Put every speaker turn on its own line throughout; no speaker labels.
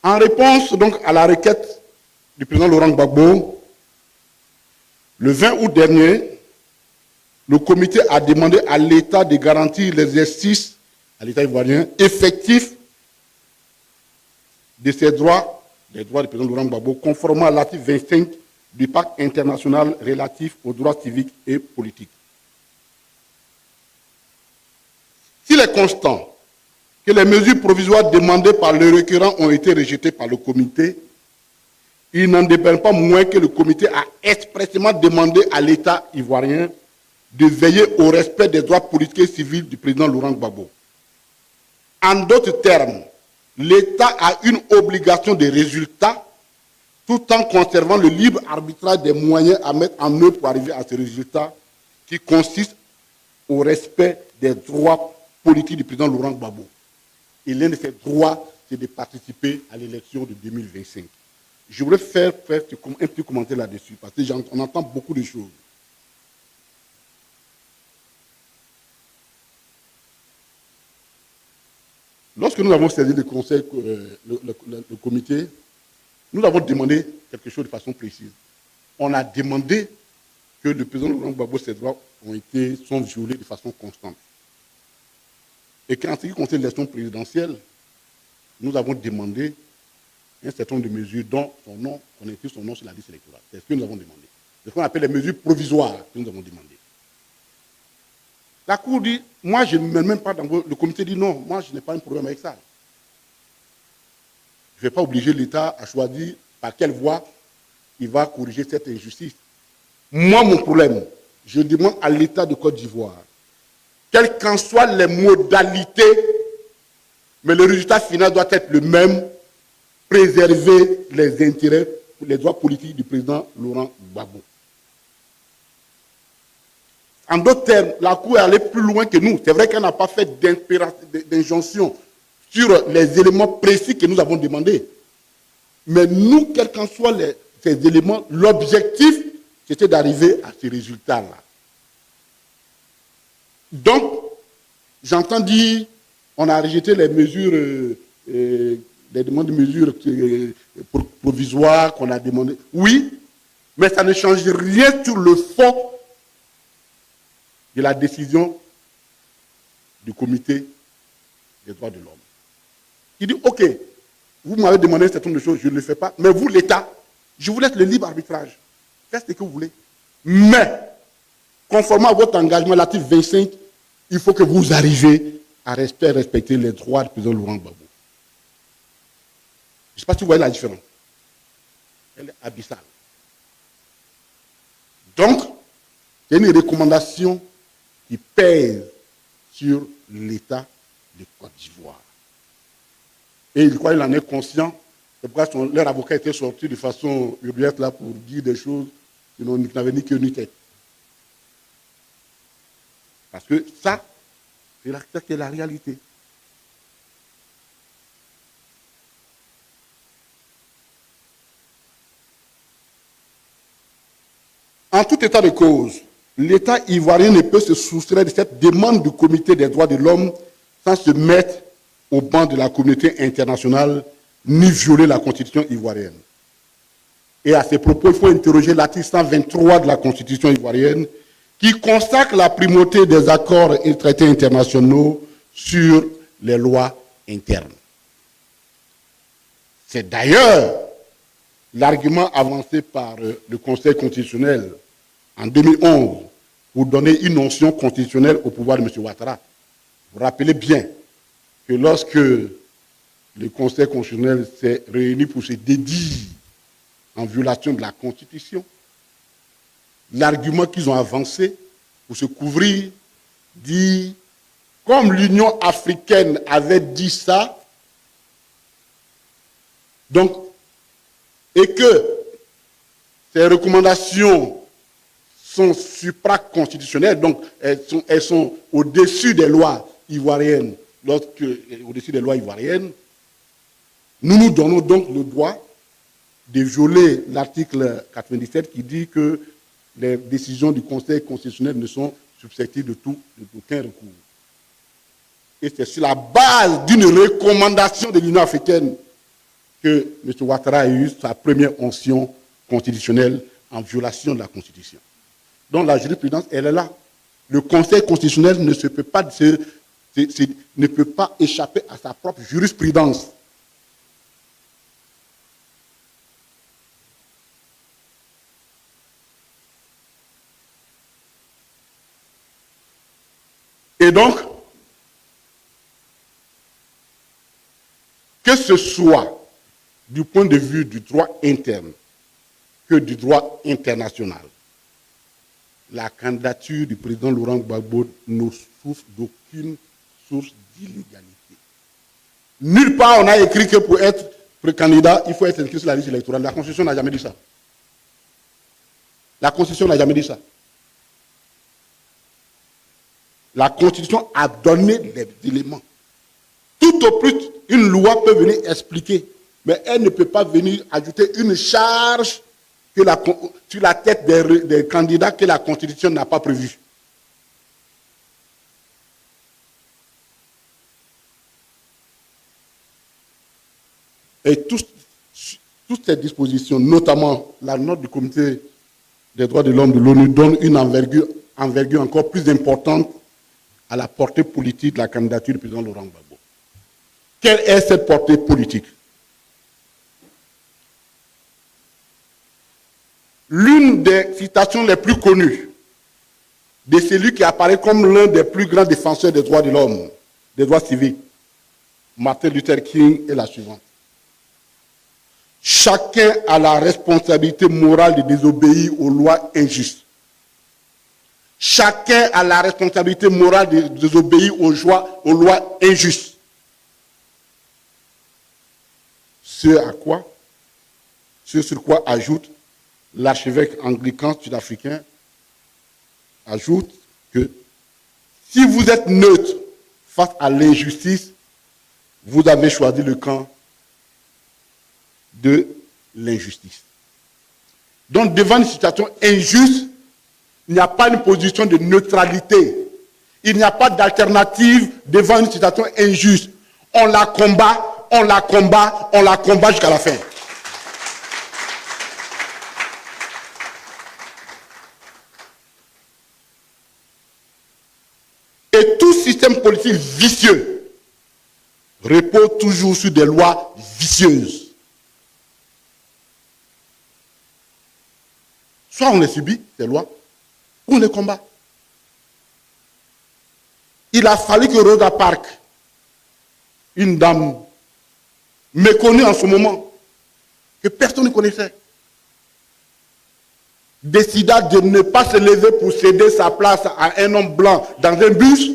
En réponse donc à la requête du président Laurent Gbagbo, le 20 août dernier, le comité a demandé à l'État de garantir l'exercice, à l'État ivoirien, effectif de ses droits, les droits du président Laurent Gbagbo, conformément à l'article 25 du pacte international relatif aux droits civiques et politiques. S'il est constant que les mesures provisoires demandées par le requérant ont été rejetées par le comité, il n'en dépend pas moins que le comité a expressément demandé à l'État ivoirien de veiller au respect des droits politiques et civils du président Laurent Gbagbo. En d'autres termes, l'État a une obligation de résultat tout en conservant le libre arbitrage des moyens à mettre en œuvre pour arriver à ce résultat qui consiste au respect des droits politiques du président Laurent Gbagbo. Et l'un de ces droits, c'est de participer à l'élection de 2025. Je voudrais faire un petit commentaire là-dessus, parce qu'on entend beaucoup de choses. Lorsque nous avons saisi le conseil, le comité, nous avons demandé quelque chose de façon précise. On a demandé que le président Laurent Gbagbo, ses droits sont violés de façon constante. Et qu'en ce qui concerne l'élection présidentielle, nous avons demandé un certain nombre de mesures dont son nom, on inscrit son nom sur la liste électorale. C'est ce que nous avons demandé. C'est ce qu'on appelle les mesures provisoires que nous avons demandées. La Cour dit, moi je ne mets même pas dans le comité dit non, moi je n'ai pas un problème avec ça. Je ne vais pas obliger l'État à choisir par quelle voie il va corriger cette injustice. Moi, mon problème, je demande à l'État de Côte d'Ivoire, quelles qu'en soient les modalités, mais le résultat final doit être le même, préserver les intérêts, les droits politiques du président Laurent Gbagbo. En d'autres termes, la Cour est allée plus loin que nous. C'est vrai qu'elle n'a pas fait d'injonction sur les éléments précis que nous avons demandés. Mais nous, quels qu'en soient ces éléments, l'objectif, c'était d'arriver à ce résultat-là. Donc, j'entends dire, on a rejeté les mesures, les demandes de mesures provisoires qu'on a demandées. Oui, mais ça ne change rien sur le fond de la décision du comité des droits de l'homme. Il dit, OK, vous m'avez demandé un certain nombre de choses, je ne le fais pas, mais vous, l'État, je vous laisse le libre arbitrage. Faites ce que vous voulez. Mais, conformément à votre engagement, l'article 25, il faut que vous arriviez à respecter les droits du président Laurent Gbagbo. Je ne sais pas si vous voyez la différence. Elle est abyssale. Donc, c'est une recommandation qui pèse sur l'État de Côte d'Ivoire. Et je crois qu'il en est conscient. C'est pourquoi leur avocat était sorti de façon urgente là pour dire des choses qui n'avaient ni queue ni tête. Parce que ça, c'est la réalité. En tout état de cause, l'État ivoirien ne peut se soustraire de cette demande du Comité des droits de l'homme sans se mettre au banc de la communauté internationale ni violer la Constitution ivoirienne. Et à ces propos, il faut interroger l'article 123 de la Constitution ivoirienne qui consacre la primauté des accords et traités internationaux sur les lois internes. C'est d'ailleurs l'argument avancé par le Conseil constitutionnel en 2011 pour donner une notion constitutionnelle au pouvoir de M. Ouattara. Vous vous rappelez bien que lorsque le Conseil constitutionnel s'est réuni pour se dédire en violation de la Constitution, l'argument qu'ils ont avancé pour se couvrir dit, comme l'Union africaine avait dit ça, donc, et que ces recommandations sont supraconstitutionnelles, donc elles sont au-dessus des lois ivoiriennes, au-dessus des lois ivoiriennes, nous nous donnons donc le droit de violer l'article 97 qui dit que les décisions du Conseil constitutionnel ne sont susceptibles d'aucun recours. Et c'est sur la base d'une recommandation de l'Union africaine que M. Ouattara a eu sa première onction constitutionnelle en violation de la Constitution. Donc la jurisprudence, elle est là. Le Conseil constitutionnel ne peut pas échapper à sa propre jurisprudence. Et donc, que ce soit du point de vue du droit interne que du droit international, la candidature du président Laurent Gbagbo ne souffre d'aucune source d'illégalité. Nulle part on a écrit que pour être candidat, il faut être inscrit sur la liste électorale. La Constitution n'a jamais dit ça. La Constitution n'a jamais dit ça. La Constitution a donné des éléments. Tout au plus, une loi peut venir expliquer, mais elle ne peut pas venir ajouter une charge sur la tête des candidats que la Constitution n'a pas prévue. Et toutes ces dispositions, notamment la note du Comité des droits de l'homme de l'ONU, donne une envergure encore plus importante à la portée politique de la candidature du président Laurent Gbagbo. Quelle est cette portée politique? L'une des citations les plus connues de celui qui apparaît comme l'un des plus grands défenseurs des droits de l'homme, des droits civiques, Martin Luther King, est la suivante. Chacun a la responsabilité morale de désobéir aux lois injustes. Chacun a la responsabilité morale de désobéir aux lois injustes. Ce sur quoi ajoute l'archevêque anglican sud-africain, ajoute que si vous êtes neutre face à l'injustice, vous avez choisi le camp de l'injustice. Donc, devant une situation injuste, il n'y a pas une position de neutralité. Il n'y a pas d'alternative devant une situation injuste. On la combat, on la combat, on la combat jusqu'à la fin. Et tout système politique vicieux repose toujours sur des lois vicieuses. Soit on les subit, ces lois, ou on les combat. Il a fallu que Rosa Parks, une dame méconnue en ce moment, que personne ne connaissait, décida de ne pas se lever pour céder sa place à un homme blanc dans un bus,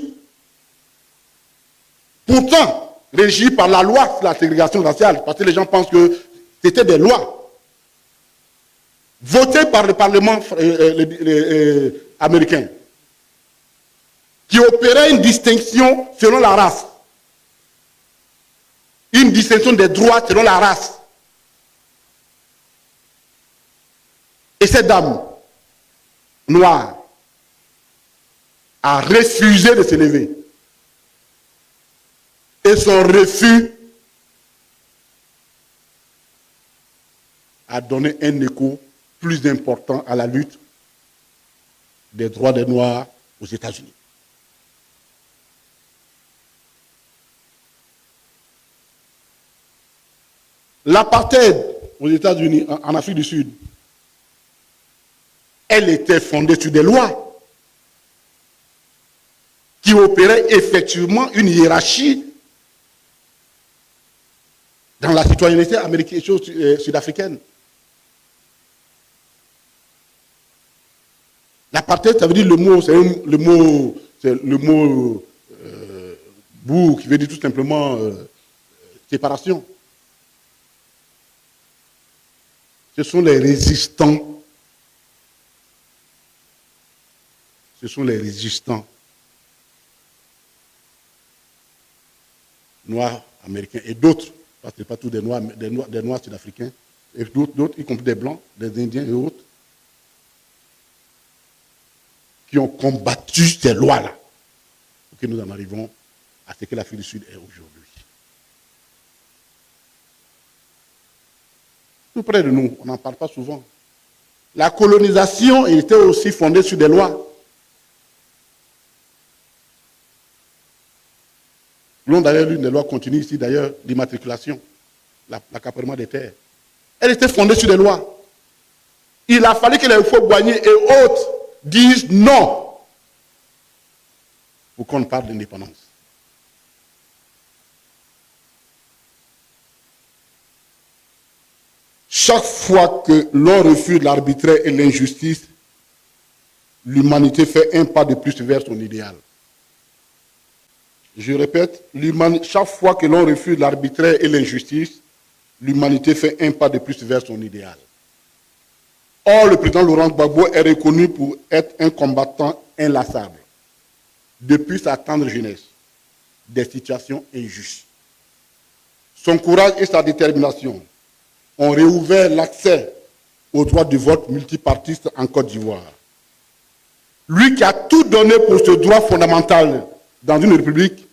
pourtant régi par la loi sur la ségrégation raciale, parce que les gens pensent que c'était des lois votées par le Parlement américain, qui opérait une distinction selon la race, une distinction des droits selon la race. Et cette dame noire a refusé de se lever. Et son refus a donné un écho plus important à la lutte des droits des Noirs aux États-Unis. L'apartheid aux États-Unis, en Afrique du Sud, elle était fondée sur des lois qui opéraient effectivement une hiérarchie dans la citoyenneté américaine sud-africaine. L'apartheid, ça veut dire le mot bourg, qui veut dire tout simplement séparation. Ce sont les résistants. Ce sont les résistants noirs américains et d'autres, parce que ce n'est pas tous des noirs sud-africains, et d'autres, y compris des blancs, des indiens et autres, qui ont combattu ces lois-là pour que nous en arrivons à ce que l'Afrique du Sud est aujourd'hui. tout près de nous, on n'en parle pas souvent. La colonisation était aussi fondée sur des lois. L'on d'ailleurs l'une des lois continue ici, d'ailleurs, l'immatriculation, l'accaparement des terres. Elle était fondée sur des lois. Il a fallu que les Houphouët-Boigny et autres disent non pour qu'on parle d'indépendance. Chaque fois que l'on refuse l'arbitraire et l'injustice, l'humanité fait un pas de plus vers son idéal. Je répète, chaque fois que l'on refuse l'arbitraire et l'injustice, l'humanité fait un pas de plus vers son idéal. Or, le président Laurent Gbagbo est reconnu pour être un combattant inlassable, depuis sa tendre jeunesse, des situations injustes. Son courage et sa détermination ont réouvert l'accès au droit de vote multipartiste en Côte d'Ivoire. Lui qui a tout donné pour ce droit fondamental dans une république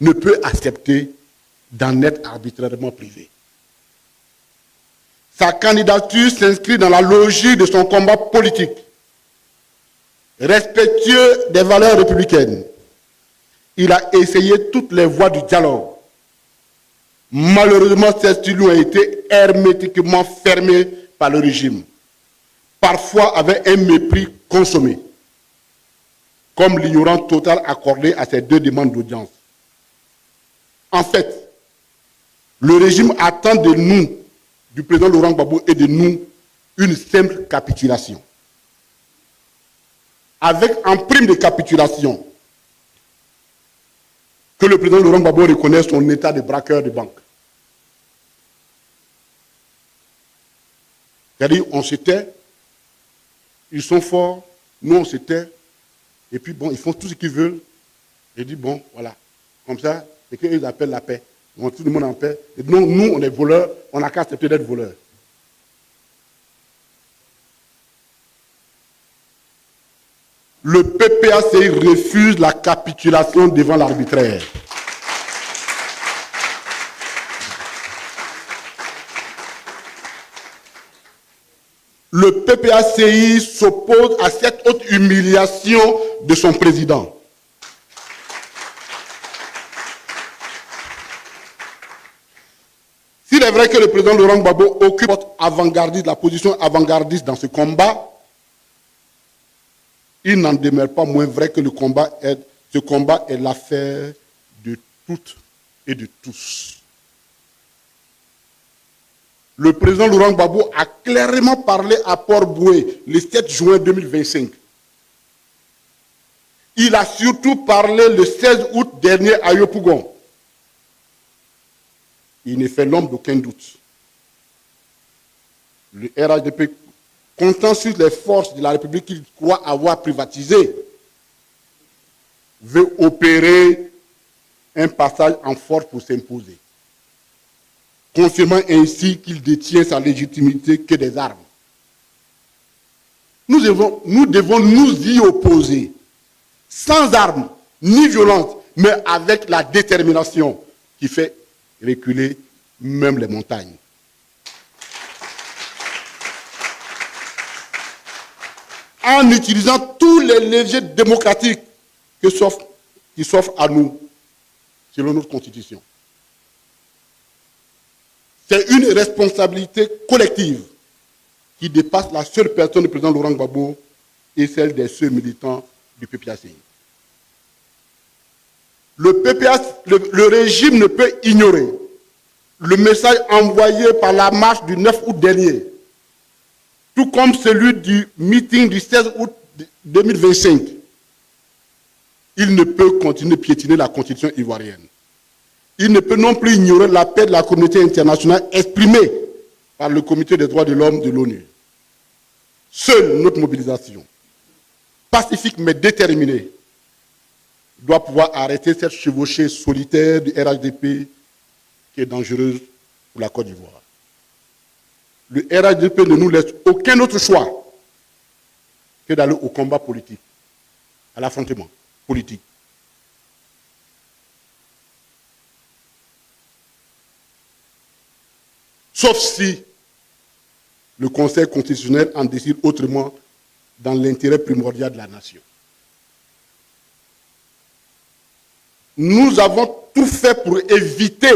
ne peut accepter d'en être arbitrairement privé. Sa candidature s'inscrit dans la logique de son combat politique, respectueux des valeurs républicaines. Il a essayé toutes les voies du dialogue. Malheureusement, ces styles ont été hermétiquement fermés par le régime, parfois avec un mépris consommé, comme l'ignorance totale accordée à ces deux demandes d'audience. En fait, le régime attend de nous, du président Laurent Gbagbo et de nous, une simple capitulation. Avec en prime de capitulation, que le président Laurent Gbagbo reconnaisse son état de braqueur de banque. C'est-à-dire, on se tait, ils sont forts, nous on se tait, et puis bon, ils font tout ce qu'ils veulent, et dit bon, voilà, comme ça, c'est qu'ils appellent la paix. Donc, tout le monde en paix. Et donc, nous, on est voleurs, on n'a qu'à accepter d'être voleurs. Le PPACI refuse la capitulation devant l'arbitraire. Le PPACI s'oppose à cette haute humiliation de son président. S'il est vrai que le président Laurent Gbagbo occupe la position avant-gardiste dans ce combat, il n'en demeure pas moins vrai que ce combat est l'affaire de toutes et de tous. Le président Laurent Gbagbo a clairement parlé à Port-Boué le 7 juin 2025. Il a surtout parlé le 16 août dernier à Yopougon. Il ne fait l'ombre d'aucun doute. Le RHDP, comptant sur les forces de la République qu'il croit avoir privatisées, veut opérer un passage en force pour s'imposer, confirmant ainsi qu'il détient sa légitimité que des armes. Nous devons nous y opposer, sans armes, ni violence, mais avec la détermination qui fait reculer même les montagnes. En utilisant tous les leviers démocratiques qui s'offrent à nous, selon notre Constitution. C'est une responsabilité collective qui dépasse la seule personne du président Laurent Gbagbo et celle des seuls militants du PPACI. Le régime ne peut ignorer le message envoyé par la marche du 9 août dernier, tout comme celui du meeting du 16 août 2025. Il ne peut continuer de piétiner la Constitution ivoirienne. Il ne peut non plus ignorer l'appel de la communauté internationale exprimé par le Comité des droits de l'homme de l'ONU. Seule notre mobilisation, pacifique mais déterminée, doit pouvoir arrêter cette chevauchée solitaire du RHDP qui est dangereuse pour la Côte d'Ivoire. Le RHDP ne nous laisse aucun autre choix que d'aller au combat politique, à l'affrontement politique. Sauf si le Conseil constitutionnel en décide autrement dans l'intérêt primordial de la nation. Nous avons tout fait pour éviter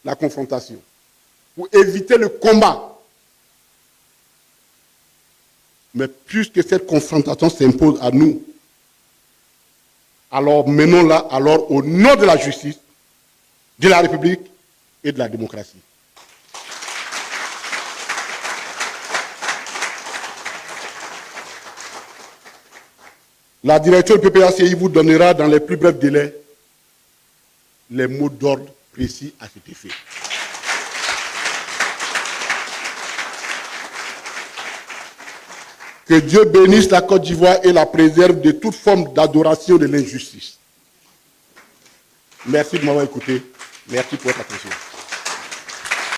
la confrontation, pour éviter le combat. Mais puisque cette confrontation s'impose à nous, alors menons-la alors au nom de la justice, de la République et de la démocratie. La direction du PPACI vous donnera dans les plus brefs délais les mots d'ordre précis à cet effet. Que Dieu bénisse la Côte d'Ivoire et la préserve de toute forme d'adoration de l'injustice. Merci de m'avoir écouté. Merci pour votre attention.